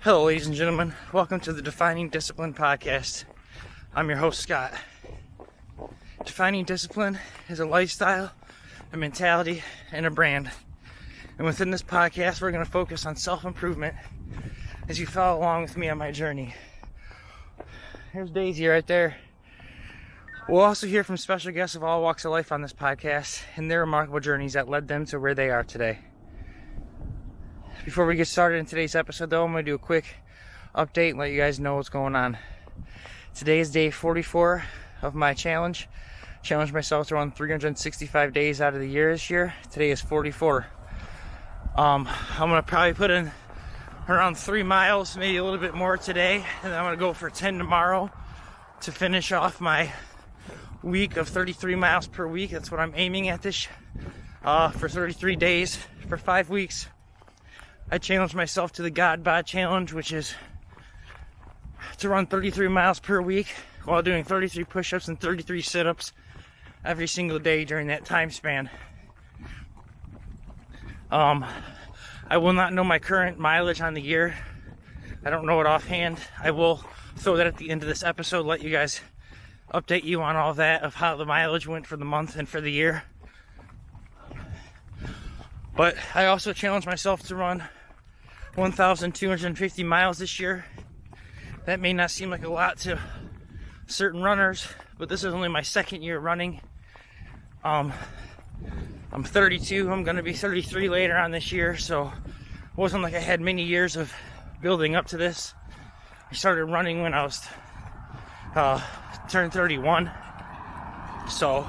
Hello, ladies and gentlemen. Welcome to the Defining Discipline podcast. I'm your host, Scott. Defining discipline is a lifestyle, a mentality, and a brand. And within this podcast, we're going to focus on self-improvement as you follow along with me on my journey. Here's Daisy right there. We'll also hear from special guests of all walks of life on this podcast and their remarkable journeys that led them to where they are today. Before we get started in today's episode, though, I'm going to do a quick update and let you guys know what's going on. Today is day 44 of my challenge. Challenged myself to run 365 days out of the year this year. Today is 44. I'm going to probably put in around 3 miles, maybe a little bit more today, and then I'm going to go for 10 tomorrow to finish off my week of 33 miles per week. That's what I'm aiming at this for 33 days for 5 weeks. I challenged myself to the God Bod Challenge, which is to run 33 miles per week while doing 33 push-ups and 33 sit-ups every single day during that time span. I will not know my current mileage on the year. I don't know it offhand. I will throw that at the end of this episode, let you guys update you on all that, of how the mileage went for the month and for the year. But I also challenged myself to run 1,250 miles this year. That may not seem like a lot to certain runners, but this is only my second year running. I'm 32. I'm going to be 33 later on this year, so it wasn't like I had many years of building up to this. I started running when I was turned 31, so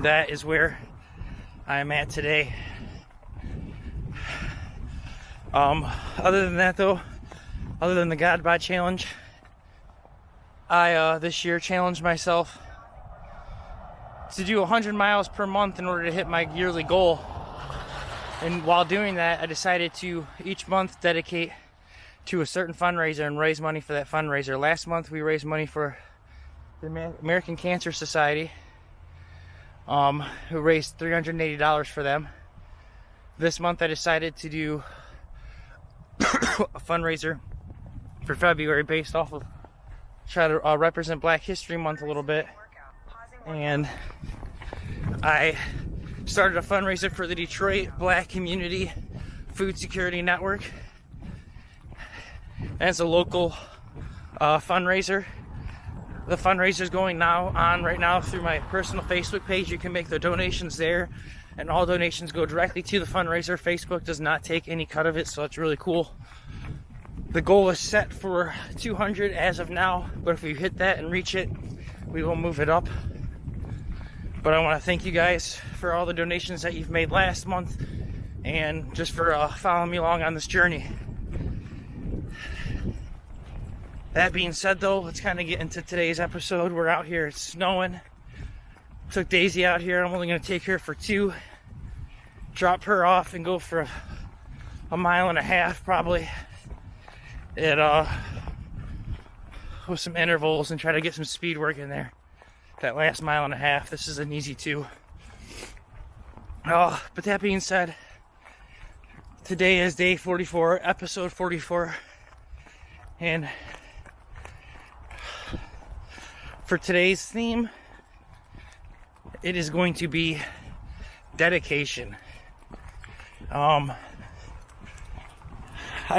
that is where I'm at today. Other than that, though, other than the God Bod Challenge, I this year challenged myself to do 100 miles per month in order to hit my yearly goal. And while doing that, I decided to each month dedicate to a certain fundraiser and raise money for that fundraiser. Last month we raised money for the American Cancer Society, who raised $380 for them. This month I decided to do a fundraiser for February based off of try to represent Black History Month a little bit. And I started a fundraiser for the Detroit Black Community Food Security Network. And it's a local fundraiser. The fundraiser is going on right now through my personal Facebook page. You can make the donations there, and all donations go directly to the fundraiser. Facebook does not take any cut of it, so it's really cool. The goal is set for 200 as of now, but if we hit that and reach it, we will move it up. But I want to thank you guys for all the donations that you've made last month, and just for following me along on this journey. That being said, though, let's kind of get into today's episode. We're out here, it's snowing. Took Daisy out here. I'm only going to take her for 2. Drop her off and go for a mile and a half, probably. With some intervals, and try to get some speed work in there. That last mile and a half, this is an easy 2. But that being said, today is day 44, episode 44. And for today's theme, it is going to be dedication. I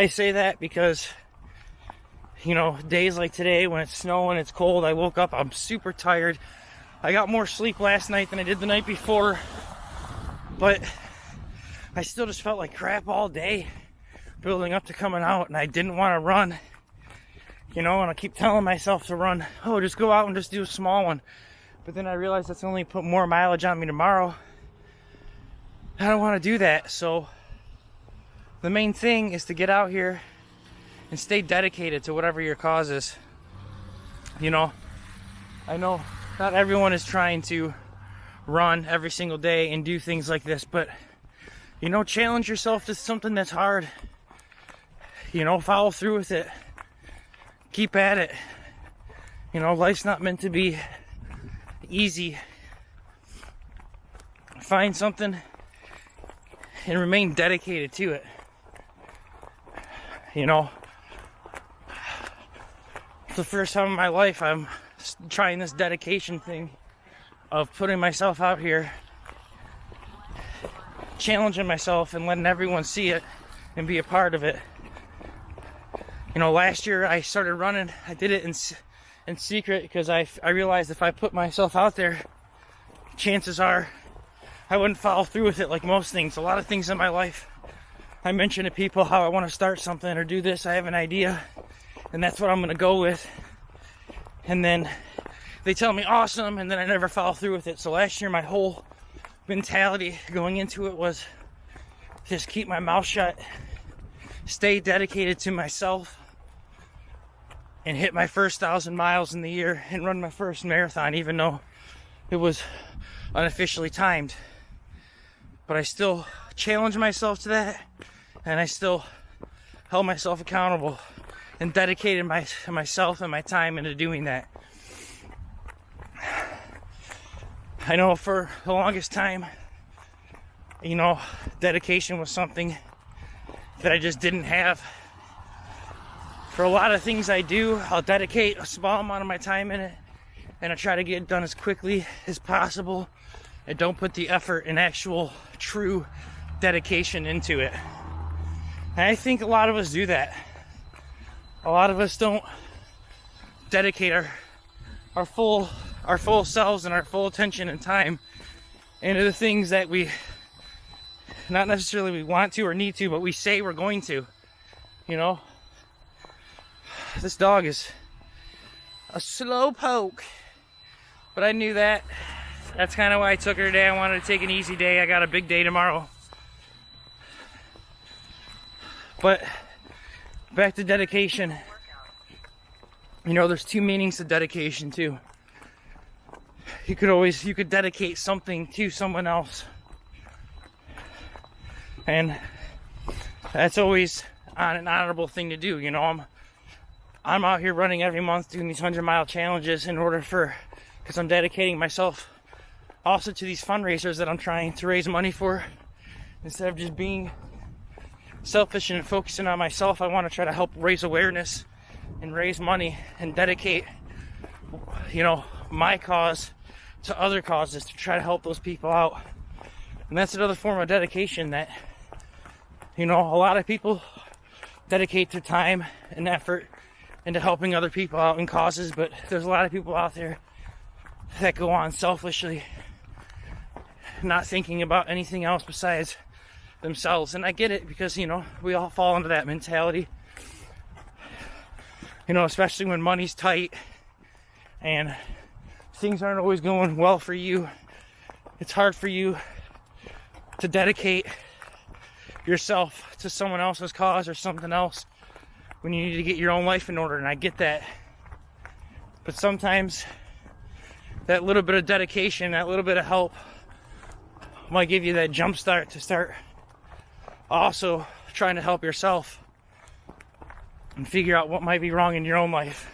say that because, days like today when it's snowing, it's cold, I woke up, I'm super tired. I got more sleep last night than I did the night before, but I still just felt like crap all day building up to coming out, and I didn't want to run. And I keep telling myself to run, just go out and just do a small one. But then I realized that's only put more mileage on me tomorrow. I don't want to do that. So the main thing is to get out here and stay dedicated to whatever your cause is. I know not everyone is trying to run every single day and do things like this, but challenge yourself to something that's hard. Follow through with it. Keep at it. Life's not meant to be easy. Find something and remain dedicated to it. for the first time in my life, I'm trying this dedication thing of putting myself out here, challenging myself and letting everyone see it and be a part of it. You know, last year I started running. I did it in secret because I realized if I put myself out there, chances are I wouldn't follow through with it like most things. A lot of things in my life, I mention to people how I want to start something or do this. I have an idea, and that's what I'm going to go with. And then they tell me awesome, and then I never follow through with it. So last year, my whole mentality going into it was just keep my mouth shut, stay dedicated to myself, and hit my first 1,000 miles in the year and run my first marathon, even though it was unofficially timed. But I still challenged myself to that, and I still held myself accountable and dedicated myself and my time into doing that. I know for the longest time, you know, dedication was something that I just didn't have. For a lot of things I do, I'll dedicate a small amount of my time in it, and I try to get it done as quickly as possible, and don't put the effort and actual true dedication into it. And I think a lot of us do that. A lot of us don't dedicate our full selves and our full attention and time into the things that we not necessarily we want to or need to, but we say we're going to. You know, this dog is a slow poke, but I knew that. That's kind of why I took her today. I wanted to take an easy day. I got a big day tomorrow. But back to dedication. You know, there's two meanings to dedication too. You could dedicate something to someone else, and that's always an honorable thing to do. You know, I'm out here running every month doing these 100-mile challenges because I'm dedicating myself also to these fundraisers that I'm trying to raise money for. Instead of just being selfish and focusing on myself, I want to try to help raise awareness and raise money and dedicate, you know, my cause to other causes to try to help those people out. And that's another form of dedication that, you know, a lot of people dedicate their time and effort into helping other people out in causes, but there's a lot of people out there that go on selfishly, not thinking about anything else besides themselves. And I get it, because, you know, we all fall into that mentality, you know, especially when money's tight and things aren't always going well for you. It's hard for you to dedicate yourself to someone else's cause or something else when you need to get your own life in order, and I get that. But sometimes that little bit of dedication, that little bit of help might give you that jump start to start also trying to help yourself and figure out what might be wrong in your own life.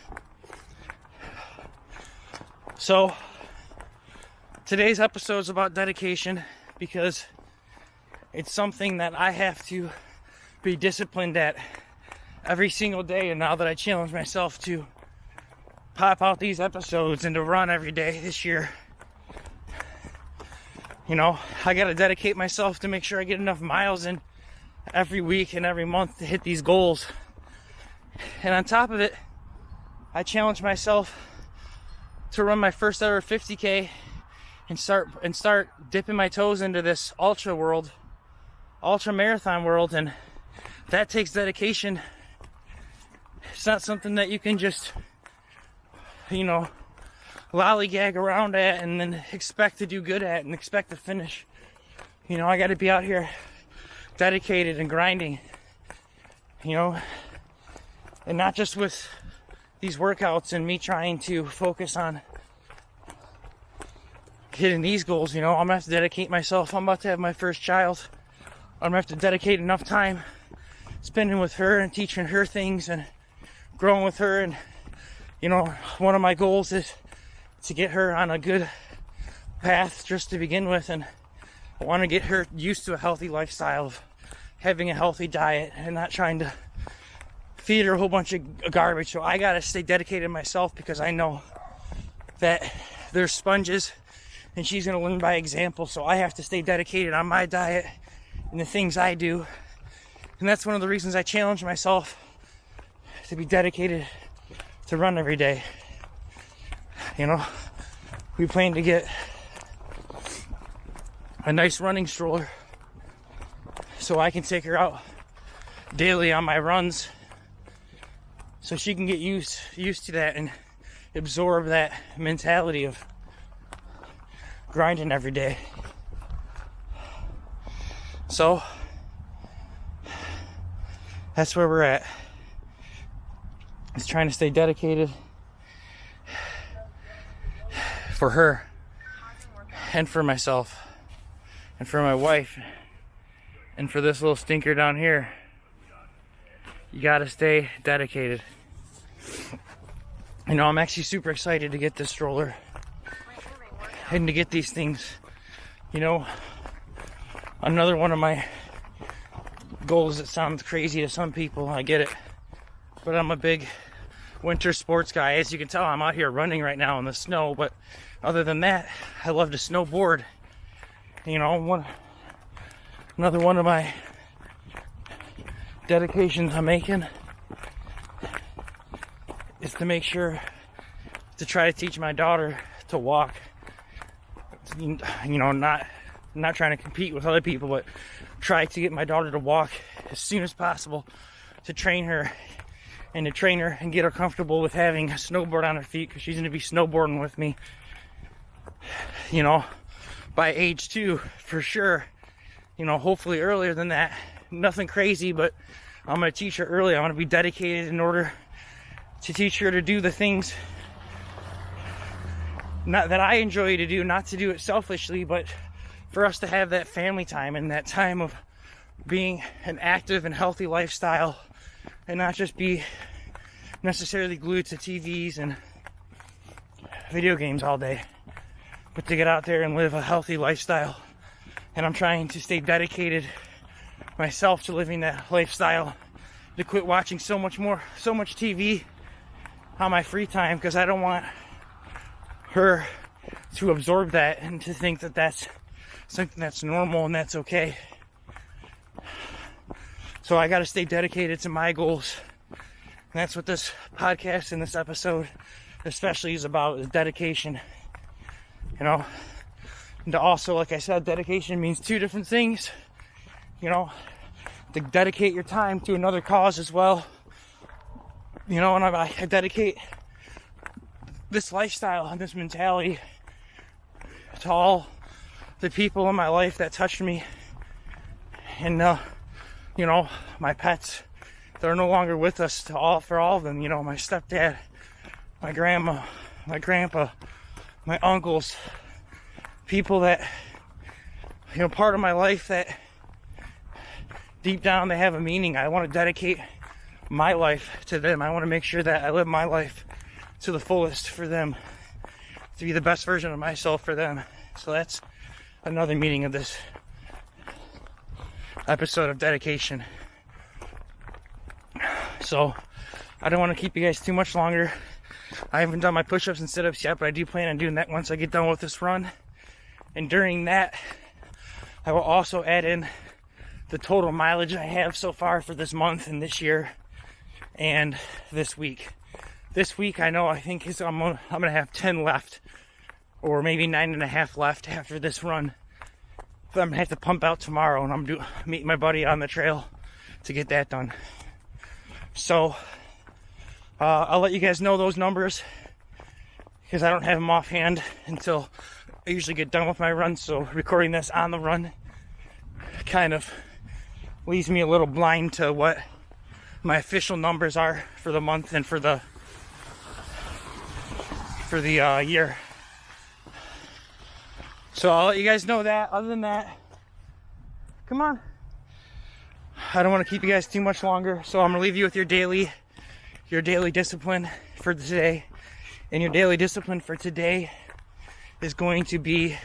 So today's episode is about dedication, because it's something that I have to be disciplined at every single day. And now that I challenge myself to pop out these episodes and to run every day this year, you know, I got to dedicate myself to make sure I get enough miles in every week and every month to hit these goals. And on top of it, I challenge myself to run my first ever 50K and start dipping my toes into this ultra marathon world. And that takes dedication. It's not something that you can just, you know, lollygag around at and then expect to do good at and expect to finish. You know, I got to be out here dedicated and grinding, you know, and not just with these workouts and me trying to focus on hitting these goals. You know, I'm gonna have to dedicate myself. I'm about to have my first child. I'm gonna have to dedicate enough time spending with her and teaching her things and growing with her. And, you know, one of my goals is to get her on a good path just to begin with, and I want to get her used to a healthy lifestyle of having a healthy diet and not trying to feed her a whole bunch of garbage. So I gotta stay dedicated myself, because I know that there's sponges and she's gonna learn by example. So I have to stay dedicated on my diet and the things I do. And that's one of the reasons I challenge myself to be dedicated to run every day. You know, we plan to get a nice running stroller so I can take her out daily on my runs, so she can get used to that and absorb that mentality of grinding every day. So that's where we're at. Is trying to stay dedicated for her and for myself and for my wife and for this little stinker down here. You gotta stay dedicated. You know, I'm actually super excited to get this stroller and to get these things. You know, another one of my goals that sounds crazy to some people, I get it, but I'm a big winter sports guy. As you can tell, I'm out here running right now in the snow, but other than that, I love to snowboard. You know, another one of my dedications I'm making is to make sure to try to teach my daughter to walk. You know, not trying to compete with other people, but try to get my daughter to walk as soon as possible, to train her and get her comfortable with having a snowboard on her feet, because she's going to be snowboarding with me, you know, by age 2 for sure. You know, hopefully earlier than that. Nothing crazy, but I'm going to teach her early. I want to be dedicated in order to teach her to do the things not that I enjoy to do, not to do it selfishly, but for us to have that family time and that time of being an active and healthy lifestyle, and not just be necessarily glued to TVs and video games all day, but to get out there and live a healthy lifestyle. And I'm trying to stay dedicated myself to living that lifestyle, to quit watching so much TV on my free time, because I don't want her to absorb that and to think that that's something that's normal and that's okay. So I got to stay dedicated to my goals. And that's what this podcast and this episode especially is about, is dedication. You know, and to also, like I said, dedication means 2 different things. You know, to dedicate your time to another cause as well. You know, and I dedicate this lifestyle and this mentality to all the people in my life that touched me, and you know, my pets that are no longer with us, for all of them. You know, my stepdad, my grandma, my grandpa, my uncles, people that, you know, part of my life that deep down they have a meaning. I want to dedicate my life to them. I want to make sure that I live my life to the fullest for them, to be the best version of myself for them. So that's another meaning of this episode of dedication. So I don't want to keep you guys too much longer. I haven't done my push-ups and sit-ups yet, but I do plan on doing that once I get done with this run. And during that, I will also add in the total mileage I have so far for this month and this year and this week. This week, I think I'm gonna have 10 left, or maybe 9.5 left after this run. But I'm gonna have to pump out tomorrow, and I'm meeting my buddy on the trail to get that done. So I'll let you guys know those numbers, because I don't have them offhand until I usually get done with my run. So recording this on the run kind of leaves me a little blind to what my official numbers are for the month and for the year. So I'll let you guys know that. Other than that, come on. I don't want to keep you guys too much longer, so I'm gonna leave you with your daily discipline for today. And your daily discipline for today is going to be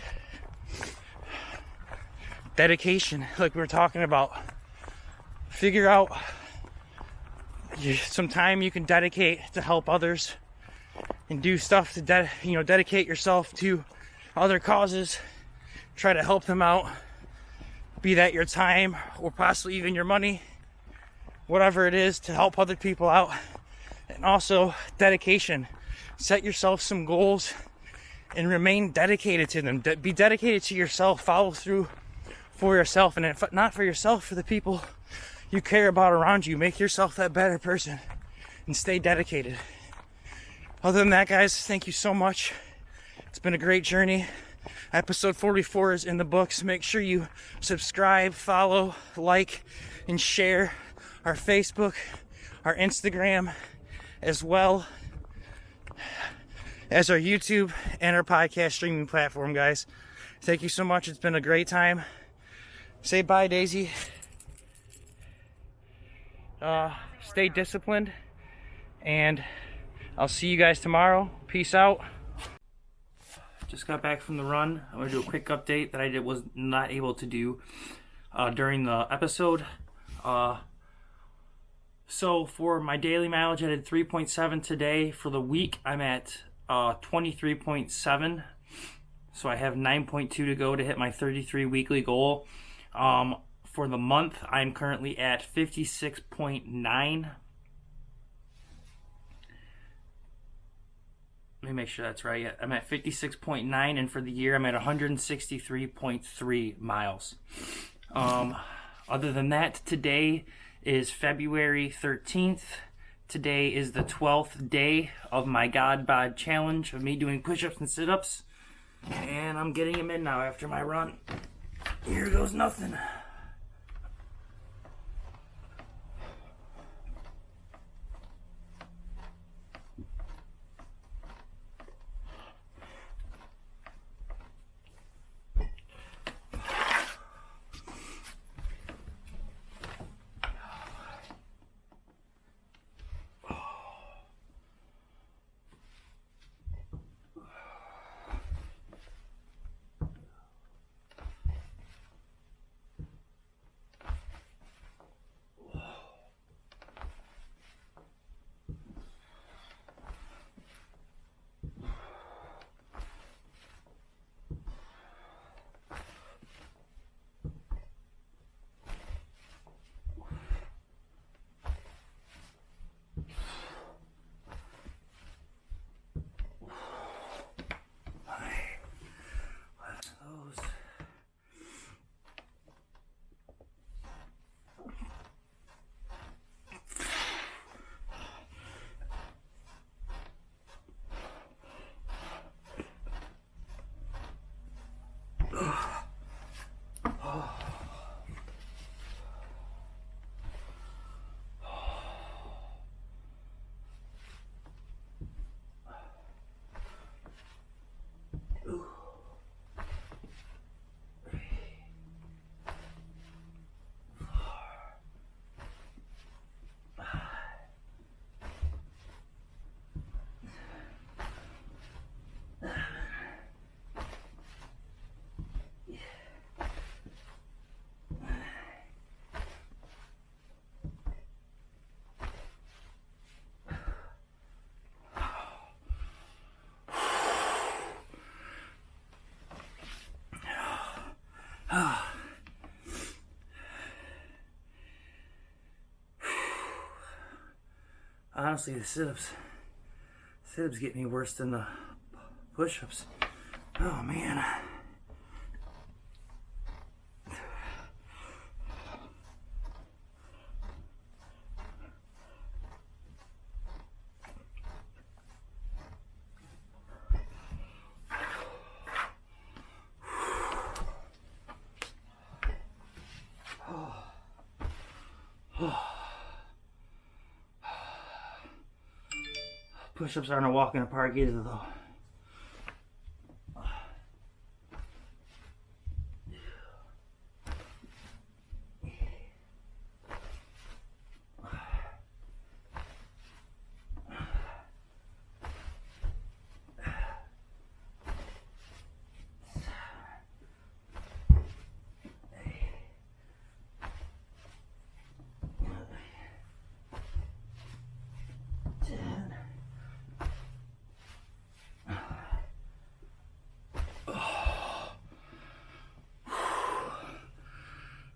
dedication, like we were talking about. Figure out some time you can dedicate to help others and do stuff to dedicate yourself to other causes, try to help them out, be that your time or possibly even your money, whatever it is, to help other people out. And also dedication. Set yourself some goals and remain dedicated to them. Be dedicated to yourself. Follow through for yourself, and if not for yourself, for the people you care about around you. Make yourself that better person and stay dedicated. Other than that, guys, thank you so much. It's been a great journey. Episode 44 is in the books. Make sure you subscribe, follow, like, and share our Facebook, our Instagram, as well as our YouTube and our podcast streaming platform, guys. Thank you so much. It's been a great time. Say bye, Daisy. Stay disciplined, and I'll see you guys tomorrow. Peace out. Just got back from the run. I'm going to do a quick update that I was not able to do during the episode. So for my daily mileage, I did 3.7 today. For the week, I'm at 23.7. So I have 9.2 to go to hit my 33 weekly goal. For the month, I'm currently at 56.9. Let me make sure that's right. I'm at 56.9, and for the year, I'm at 163.3 miles. Other than that, today is February 13th. Today is the 12th day of my God Bod challenge of me doing push-ups and sit-ups. And I'm getting them in now after my run. Here goes nothing. Honestly, the sit-ups get me worse than the push-ups. Oh, man. Push-ups aren't a walk in the park either, though.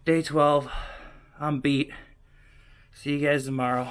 Day 12. I'm beat. See you guys tomorrow.